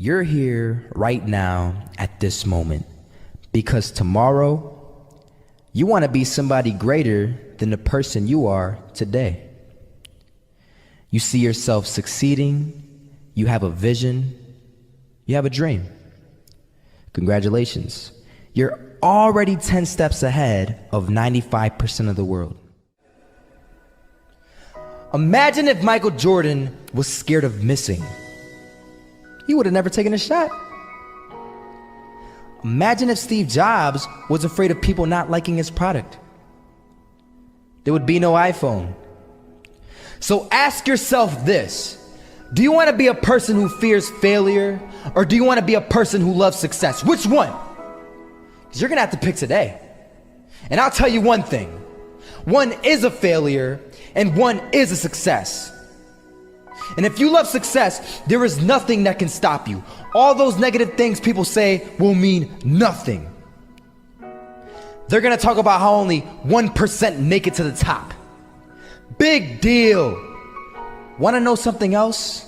You're here right now at this moment because tomorrow you want to be somebody greater than the person you are today. You see yourself succeeding, you have a vision, you have a dream. Congratulations. You're already 10 steps ahead of 95% of the world. Imagine if Michael Jordan was scared of missing. He would have never taken a shot. Imagine if Steve Jobs was afraid of people not liking his product. There would be no iPhone. So ask yourself this: do you want to be a person who fears failure, or do you want to be a person who loves success? Which one? Because you're gonna have to pick today. And I'll tell you one thing: one is a failure and one is a success. And if you love success, there is nothing that can stop you. All those negative things people say will mean nothing. They're gonna talk about how only 1% make it to the top. Big deal. Wanna know something else?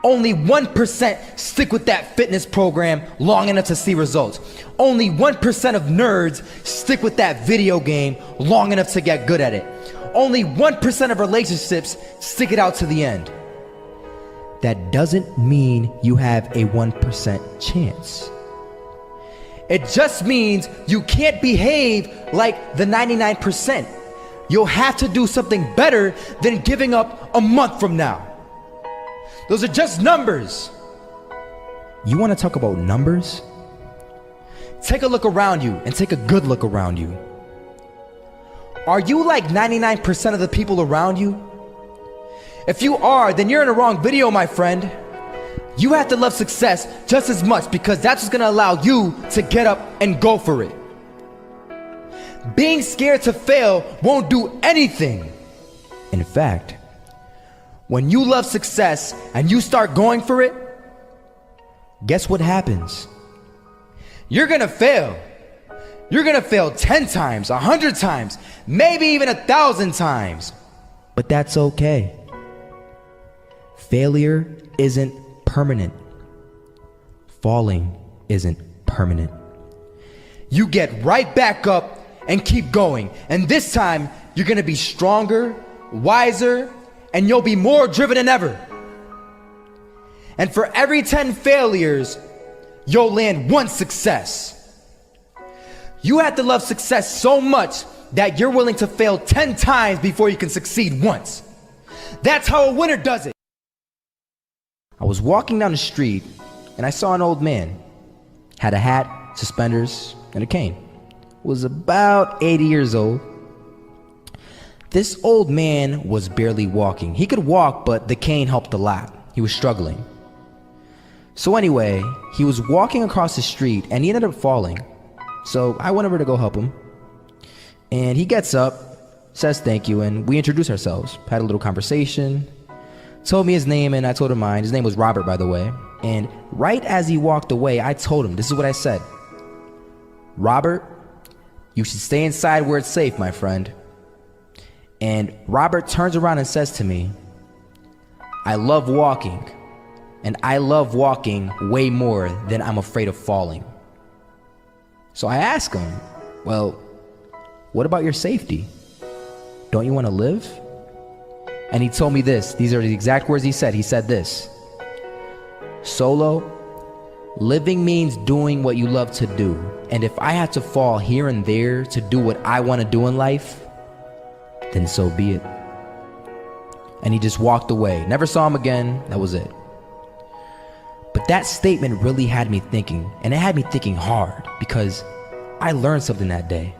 Only 1% stick with that fitness program long enough to see results. Only 1% of nerds stick with that video game long enough to get good at it. Only 1% of relationships stick it out to the end. That doesn't mean you have a 1% chance. It just means you can't behave like the 99%. You'll have to do something better than giving up a month from now. Those are just numbers. You want to talk about numbers? Take a look around you and take a good look around you. Are you like 99% of the people around you? If you are, then you're in the wrong video, my friend. You have to love success just as much, because that's what's gonna allow you to get up and go for it. Being scared to fail won't do anything. In fact, when you love success and you start going for it, guess what happens? You're gonna fail. You're gonna fail 10 times, 100 times, maybe even 1,000 times. But that's okay. Failure isn't permanent. Falling isn't permanent. You get right back up and keep going. And this time, you're gonna be stronger, wiser, and you'll be more driven than ever. And for every 10 failures, you'll land one success. You have to love success so much that you're willing to fail 10 times before you can succeed once. That's how a winner does it. I was walking down the street and I saw an old man. Had a hat, suspenders, and a cane. Was about 80 years old. This old man was barely walking. He could walk, but the cane helped a lot. He was struggling. So anyway, he was walking across the street and he ended up falling. So I went over to go help him. And he gets up, says thank you, and we introduced ourselves. Had a little conversation. Told me his name and I told him mine. His name was Robert, by the way. And right as he walked away, I told him, this is what I said: Robert, you should stay inside where it's safe, my friend. And Robert turns around and says to me, I love walking, and I love walking way more than I'm afraid of falling. So I asked him, well, what about your safety? Don't you want to live? And he told me this. These are the exact words he said. He said this: Solo, living means doing what you love to do. And if I have to fall here and there to do what I want to do in life, then so be it. And he just walked away. Never saw him again. That was it. But that statement really had me thinking, and it had me thinking hard, because I learned something that day.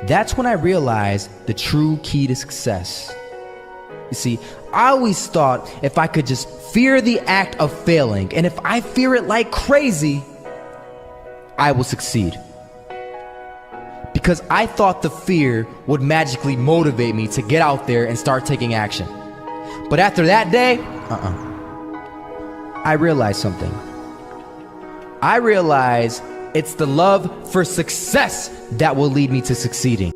That's when I realized the true key to success. You see, I always thought if I could just fear the act of failing, and if I fear it like crazy, I will succeed. Because I thought the fear would magically motivate me to get out there and start taking action. But after that day, I realized something. I realized it's the love for success that will lead me to succeeding.